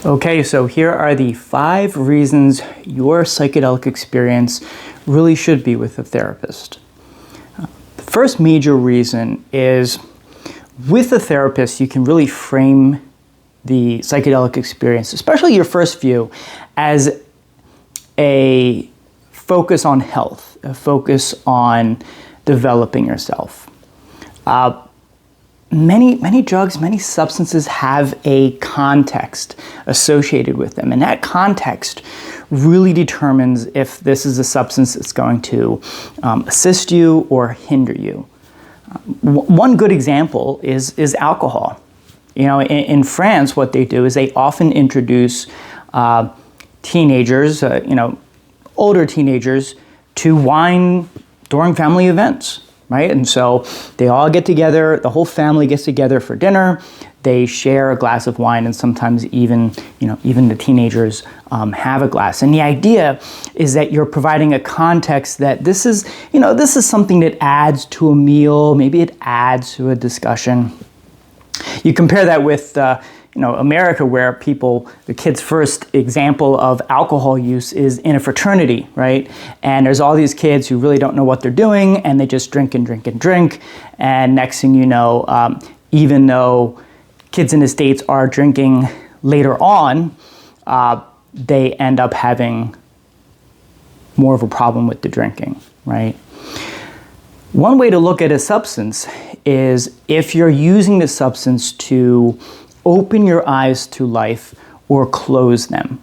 Okay, so here are the 5 reasons your psychedelic experience really should be with a therapist. The first major reason is with a therapist, you can really frame the psychedelic experience, especially your first few, as a focus on health, a focus on developing yourself. Many drugs, many substances have a context associated with them, and that context really determines if this is a substance that's going to assist you or hinder you. One good example is alcohol. You know, in France, what they do is they often introduce teenagers, older teenagers, to wine during family events. Right? And so they all get together, the whole family gets together for dinner, they share a glass of wine, and sometimes even the teenagers have a glass. And the idea is that you're providing a context that this is something that adds to a meal, maybe it adds to a discussion. You compare that with America, where the kids' first example of alcohol use is in a fraternity, right? And there's all these kids who really don't know what they're doing, and they just drink and drink and drink. And next thing you know, even though kids in the States are drinking later on, they end up having more of a problem with the drinking, right? One way to look at a substance is if you're using the substance to open your eyes to life or close them.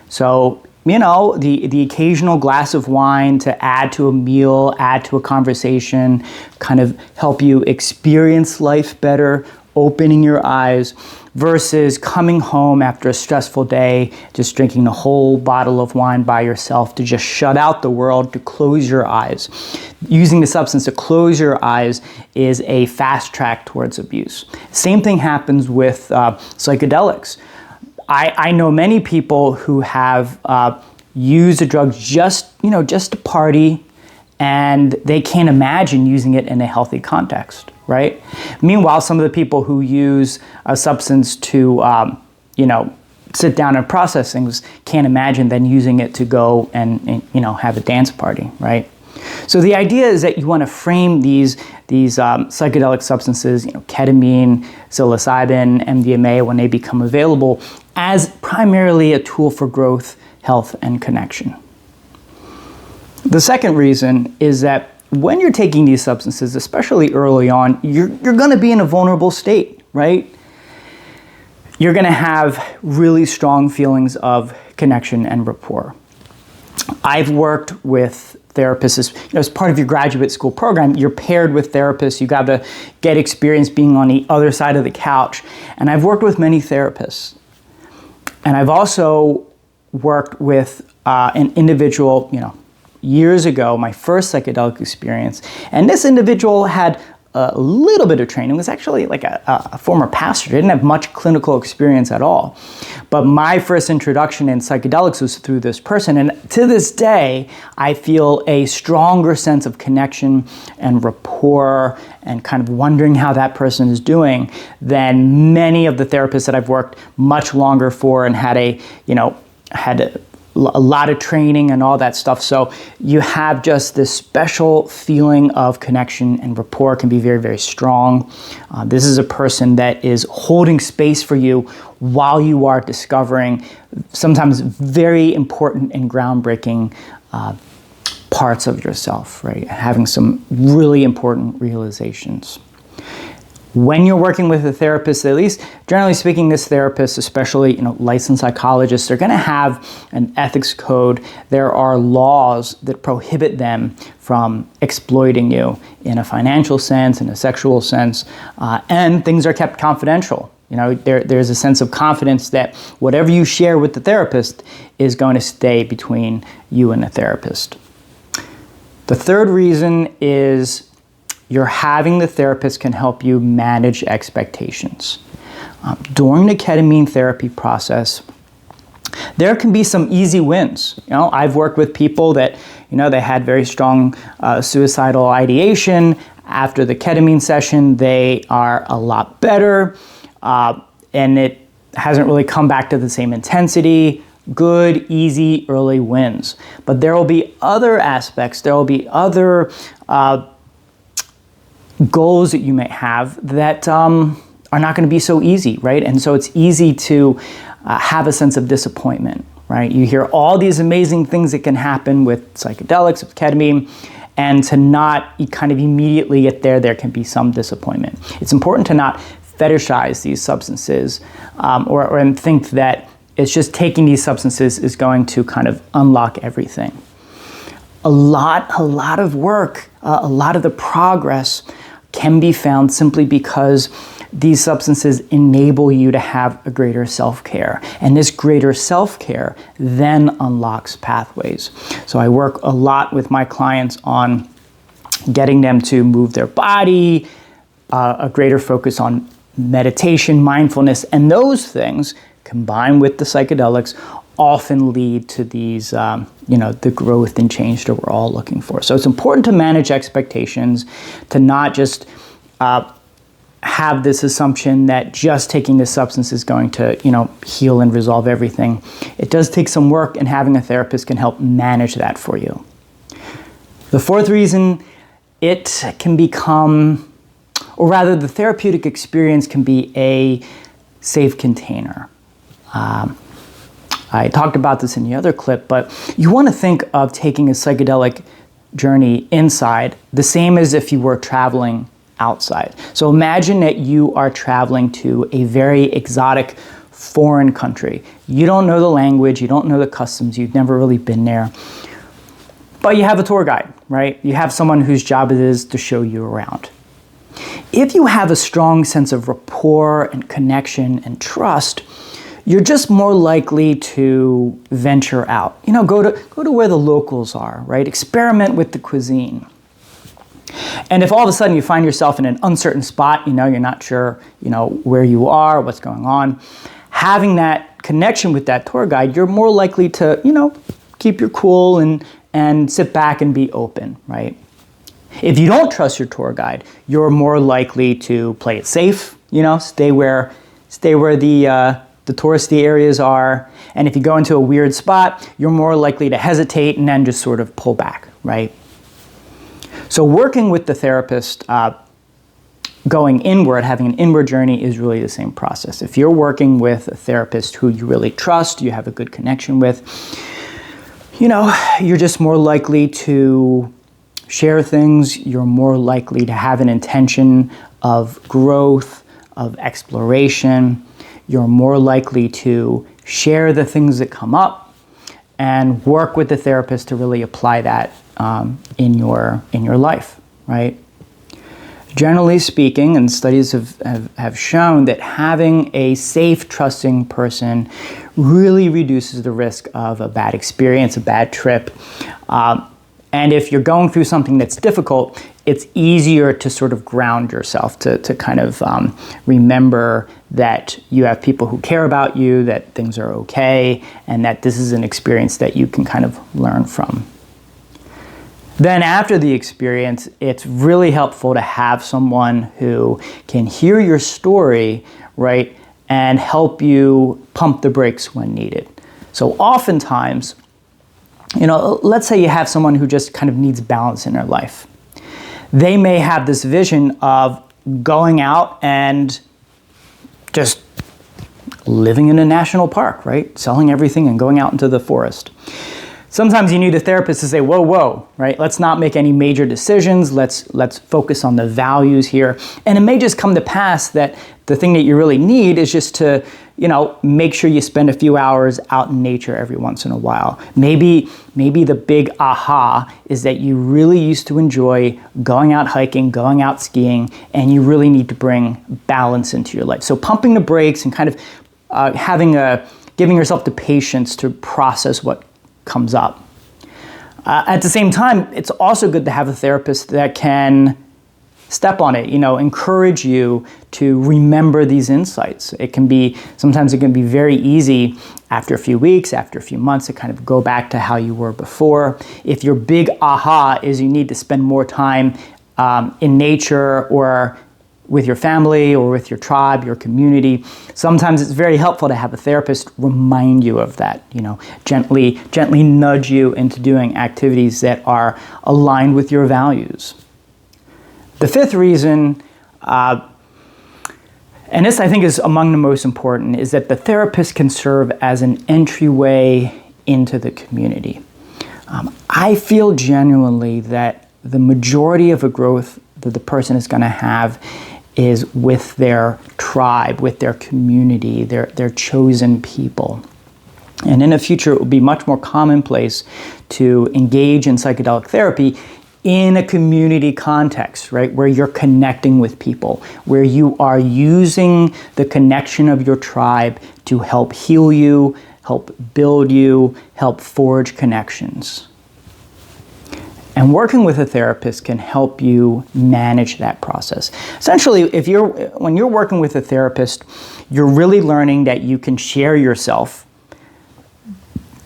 So, the occasional glass of wine to add to a meal, add to a conversation, kind of help you experience life better, opening your eyes, versus coming home after a stressful day, just drinking the whole bottle of wine by yourself to just shut out the world, to close your eyes. Using the substance to close your eyes is a fast track towards abuse. Same thing happens with psychedelics. I know many people who have used the drugs just to party, and they can't imagine using it in a healthy context, right? Meanwhile, some of the people who use a substance to, sit down and process things can't imagine then using it to go and have a dance party, right? So the idea is that you want to frame these psychedelic substances, ketamine, psilocybin, MDMA, when they become available, as primarily a tool for growth, health, and connection. The second reason is that when you're taking these substances, especially early on, you're going to be in a vulnerable state, right? You're going to have really strong feelings of connection and rapport. I've worked with therapists as part of your graduate school program. You're paired with therapists. You got to get experience being on the other side of the couch. And I've worked with many therapists. And I've also worked with an individual, years ago, my first psychedelic experience. And this individual had a little bit of training, was actually like a former pastor, didn't have much clinical experience at all. But my first introduction in psychedelics was through this person. And to this day, I feel a stronger sense of connection and rapport and kind of wondering how that person is doing than many of the therapists that I've worked much longer for and had a lot of training and all that stuff. So you have just this special feeling of connection, and rapport can be very, very strong. This is a person that is holding space for you while you are discovering sometimes very important and groundbreaking parts of yourself, right? Having some really important realizations. When you're working with a therapist, at least generally speaking, this therapist, especially licensed psychologists, they're going to have an ethics code. There are laws that prohibit them from exploiting you in a financial sense, in a sexual sense, and things are kept confidential. There's a sense of confidence that whatever you share with the therapist is going to stay between you and the therapist. The third reason is having the therapist can help you manage expectations. During the ketamine therapy process, there can be some easy wins. I've worked with people that, they had very strong suicidal ideation. After the ketamine session, they are a lot better. And hasn't really come back to the same intensity. Good, easy, early wins. But there will be other aspects, there will be other goals that you may have that are not going to be so easy, right? And so it's easy to have a sense of disappointment, right? You hear all these amazing things that can happen with psychedelics, with ketamine, and to not kind of immediately get there can be some disappointment. It's important to not fetishize these substances or think that it's just taking these substances is going to kind of unlock everything. A lot of work, a lot of the progress can be found simply because these substances enable you to have a greater self-care. And this greater self-care then unlocks pathways. So I work a lot with my clients on getting them to move their body, a greater focus on meditation, mindfulness, and those things combined with the psychedelics often lead to these, the growth and change that we're all looking for. So it's important to manage expectations, to not just have this assumption that just taking this substance is going to, heal and resolve everything. It does take some work, and having a therapist can help manage that for you. The fourth reason, it can become, or rather the therapeutic experience can be a safe container. I talked about this in the other clip, but you want to think of taking a psychedelic journey inside the same as if you were traveling outside. So imagine that you are traveling to a very exotic foreign country. You don't know the language, you don't know the customs, you've never really been there, but you have a tour guide, right? You have someone whose job it is to show you around. If you have a strong sense of rapport and connection and trust, you're just more likely to venture out. Go to where the locals are, right? Experiment with the cuisine. And if all of a sudden you find yourself in an uncertain spot, you're not sure, where you are, what's going on, having that connection with that tour guide, you're more likely to, keep your cool and sit back and be open, right? If you don't trust your tour guide, you're more likely to play it safe, stay where the touristy areas are. And if you go into a weird spot, you're more likely to hesitate and then just sort of pull back, right? So working with the therapist, going inward, having an inward journey is really the same process. If you're working with a therapist who you really trust, you have a good connection with, you're just more likely to share things. You're more likely to have an intention of growth, of exploration. You're more likely to share the things that come up and work with the therapist to really apply that in your life, right? Generally speaking, and studies have shown that having a safe, trusting person really reduces the risk of a bad experience, a bad trip. And if you're going through something that's difficult, it's easier to sort of ground yourself, to kind of remember that you have people who care about you, that things are okay, and that this is an experience that you can kind of learn from. Then after the experience, it's really helpful to have someone who can hear your story, right, and help you pump the brakes when needed. So oftentimes, let's say you have someone who just kind of needs balance in their life. They may have this vision of going out and just living in a national park, right? Selling everything and going out into the forest. Sometimes you need a therapist to say, whoa, right? Let's not make any major decisions. Let's focus on the values here. And it may just come to pass that the thing that you really need is just to, make sure you spend a few hours out in nature every once in a while. Maybe the big aha is that you really used to enjoy going out hiking, going out skiing, and you really need to bring balance into your life. So pumping the brakes and kind of giving yourself the patience to process what comes up. At the same time, it's also good to have a therapist that can step on it, encourage you to remember these insights. Sometimes it can be very easy after a few weeks, after a few months to kind of go back to how you were before. If your big aha is you need to spend more time in nature or with your family or with your tribe, your community, sometimes it's very helpful to have a therapist remind you of that, gently nudge you into doing activities that are aligned with your values. The fifth reason, and this I think is among the most important, is that the therapist can serve as an entryway into the community. I feel genuinely that the majority of a growth that the person is going to have is with their tribe, with their community, their chosen people. And in the future, it will be much more commonplace to engage in psychedelic therapy in a community context, right? Where you're connecting with people, where you are using the connection of your tribe to help heal you, help build you, help forge connections. And working with a therapist can help you manage that process. Essentially, when you're working with a therapist, you're really learning that you can share yourself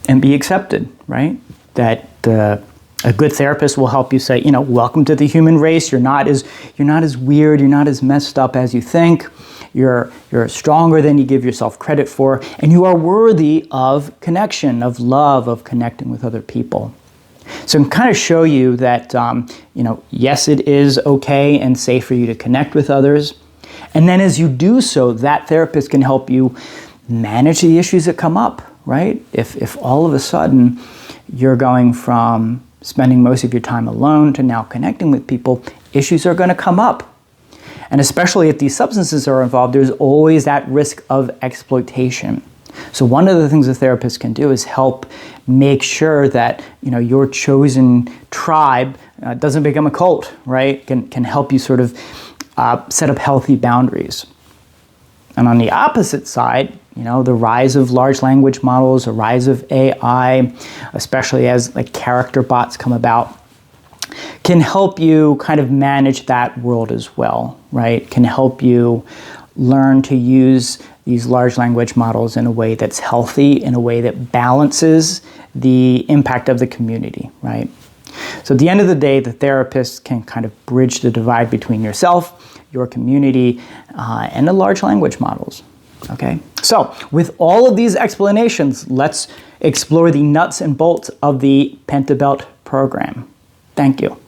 and be accepted, right? That a good therapist will help you say, welcome to the human race. You're not as weird. You're not as messed up as you think. You're stronger than you give yourself credit for, and you are worthy of connection, of love, of connecting with other people. So I can kind of show you that, yes, it is okay and safe for you to connect with others. And then as you do so, that therapist can help you manage the issues that come up, right? If all of a sudden you're going from spending most of your time alone to now connecting with people, issues are going to come up. And especially if these substances are involved, there's always that risk of exploitation. So one of the things a therapist can do is help make sure that your chosen tribe doesn't become a cult, right? Can help you sort of set up healthy boundaries. And on the opposite side, the rise of large language models, the rise of AI, especially as character bots come about, can help you kind of manage that world as well, right? Can help you learn to use these large language models in a way that's healthy, in a way that balances the impact of the community, right? So at the end of the day, the therapist can kind of bridge the divide between yourself, your community, and the large language models, okay? So with all of these explanations, let's explore the nuts and bolts of the Pentabelt program. Thank you.